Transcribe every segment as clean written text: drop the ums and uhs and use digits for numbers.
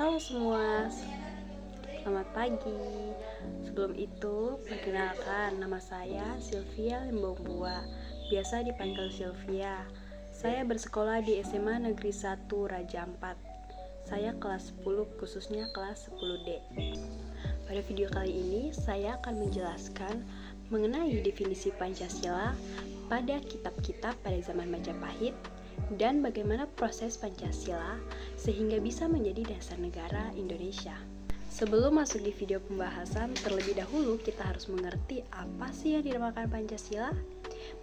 Halo semua, selamat pagi. Sebelum itu, perkenalkan nama saya Sylvia Limbombua, biasa dipanggil Sylvia. Saya bersekolah di SMA Negeri 1 Raja Ampat. Saya kelas 10, khususnya kelas 10D. Pada video kali ini, saya akan menjelaskan mengenai definisi Pancasila pada kitab-kitab pada zaman Majapahit dan bagaimana proses Pancasila sehingga bisa menjadi dasar negara Indonesia. Sebelum masuk di video pembahasan, terlebih dahulu kita harus mengerti apa sih yang dinamakan Pancasila.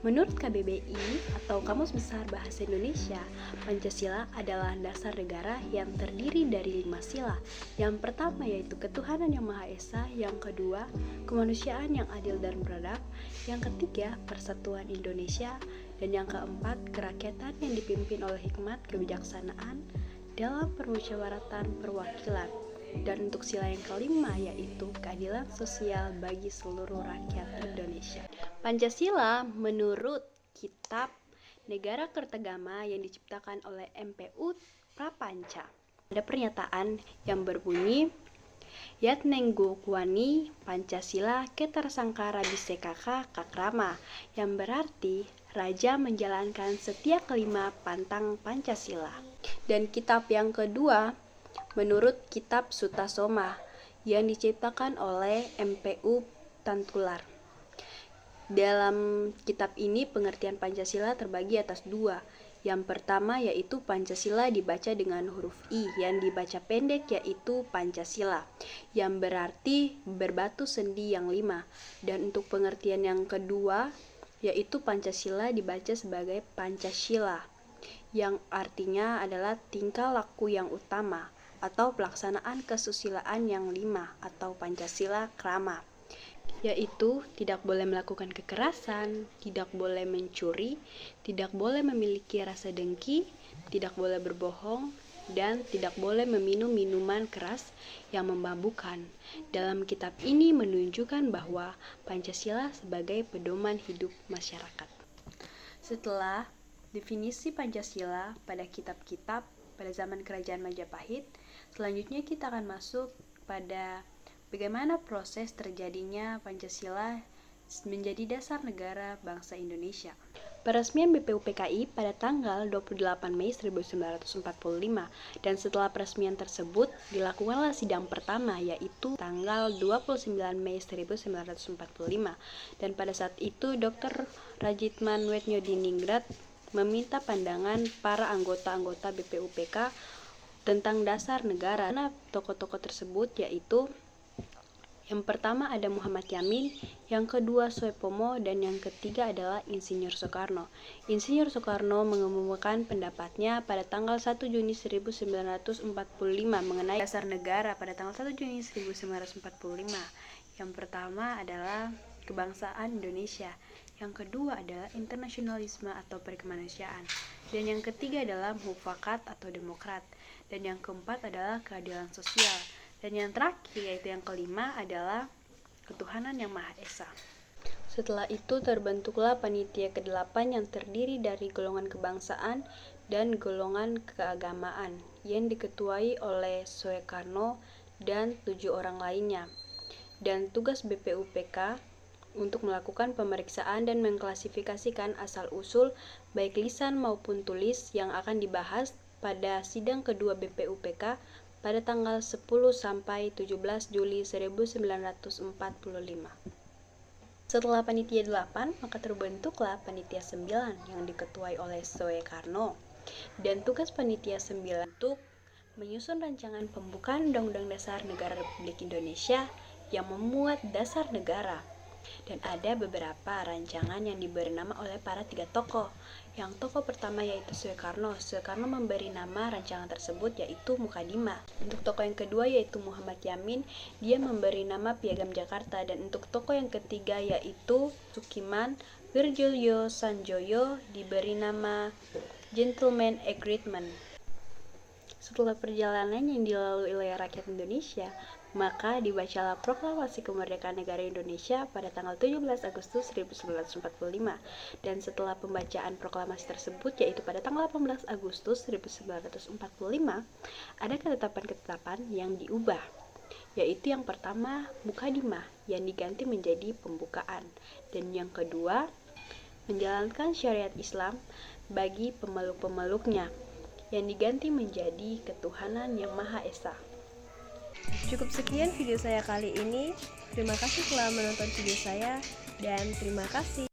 Menurut KBBI atau Kamus Besar Bahasa Indonesia, Pancasila adalah dasar negara yang terdiri dari 5 sila. Yang pertama yaitu ketuhanan yang Maha Esa, yang kedua kemanusiaan yang adil dan beradab, yang ketiga persatuan Indonesia, dan yang keempat kerakyatan yang dipimpin oleh hikmat kebijaksanaan dalam permusyawaratan perwakilan. Dan untuk sila yang kelima yaitu keadilan sosial bagi seluruh rakyat Indonesia. Pancasila menurut Kitab Negara Kertagama yang diciptakan oleh MPU Prapanca. Ada pernyataan yang berbunyi Yatnenggo Kuani Pancasila Ketarsangkara Bisekaka Kakrama, yang berarti Raja menjalankan setiap kelima pantang Pancasila. Dan kitab yang kedua menurut Kitab Sutasoma yang diciptakan oleh MPU Tantular. Dalam kitab ini pengertian Pancasila terbagi atas dua. Yang pertama yaitu Pancasila dibaca dengan huruf I, yang dibaca pendek yaitu Pancasila, yang berarti berbatu sendi yang 5. Dan untuk pengertian yang kedua yaitu Pancasila dibaca sebagai Pancasila, yang artinya adalah tingkah laku yang utama atau pelaksanaan kesusilaan yang 5 atau Pancasila Krama, yaitu tidak boleh melakukan kekerasan, tidak boleh mencuri, tidak boleh memiliki rasa dengki, tidak boleh berbohong, dan tidak boleh meminum minuman keras yang memabukkan. Dalam kitab ini menunjukkan bahwa Pancasila sebagai pedoman hidup masyarakat. Setelah definisi Pancasila pada kitab-kitab pada zaman Kerajaan Majapahit, selanjutnya kita akan masuk pada bagaimana proses terjadinya Pancasila menjadi dasar negara bangsa Indonesia. Peresmian BPUPKI pada tanggal 28 Mei 1945, dan setelah peresmian tersebut dilakukanlah sidang pertama yaitu tanggal 29 Mei 1945, dan pada saat itu Dr. Rajitman Wetnjodiningrat meminta pandangan para anggota-anggota BPUPK tentang dasar negara. Nah, tokoh-tokoh tersebut yaitu yang pertama ada Muhammad Yamin, yang kedua Soepomo, dan yang ketiga adalah Insinyur Soekarno. Insinyur Soekarno mengemukakan pendapatnya pada tanggal 1 Juni 1945 mengenai dasar negara pada tanggal 1 Juni 1945. Yang pertama adalah kebangsaan Indonesia, yang kedua adalah internasionalisme atau perkemanusiaan, dan yang ketiga adalah mufakat atau demokrat, dan yang keempat adalah keadilan sosial, dan yang terakhir yaitu yang kelima adalah ketuhanan yang Maha Esa. Setelah itu terbentuklah panitia ke-8 yang terdiri dari golongan kebangsaan dan golongan keagamaan yang diketuai oleh Soekarno dan 7 orang lainnya. Dan tugas BPUPK untuk melakukan pemeriksaan dan mengklasifikasikan asal-usul baik lisan maupun tulis yang akan dibahas pada sidang kedua BPUPK pada tanggal 10 sampai 17 Juli 1945. Setelah panitia 8, maka terbentuklah panitia 9 yang diketuai oleh Soekarno. Dan tugas panitia 9 untuk menyusun rancangan pembukaan Undang-Undang Dasar Negara Republik Indonesia yang memuat dasar negara. Dan ada beberapa rancangan yang diberi nama oleh para 3 tokoh. Yang tokoh pertama yaitu Soekarno. Soekarno memberi nama rancangan tersebut yaitu Mukadimah. Untuk tokoh yang kedua yaitu Muhammad Yamin, dia memberi nama Piagam Jakarta. Dan untuk tokoh yang ketiga yaitu Sukiman Wirjoyo Sanjoyo diberi nama Gentleman Agreement. Setelah perjalanan yang dilalui oleh rakyat Indonesia, Maka dibacalah Proklamasi Kemerdekaan Negara Indonesia pada tanggal 17 Agustus 1945. Dan setelah pembacaan proklamasi tersebut, yaitu pada tanggal 18 Agustus 1945, ada ketetapan-ketetapan yang diubah, yaitu yang pertama Mukadimah yang diganti menjadi pembukaan, dan yang kedua menjalankan syariat Islam bagi pemeluk-pemeluknya yang diganti menjadi ketuhanan yang Maha Esa. Cukup sekian video saya kali ini. Terima kasih telah menonton video saya dan terima kasih.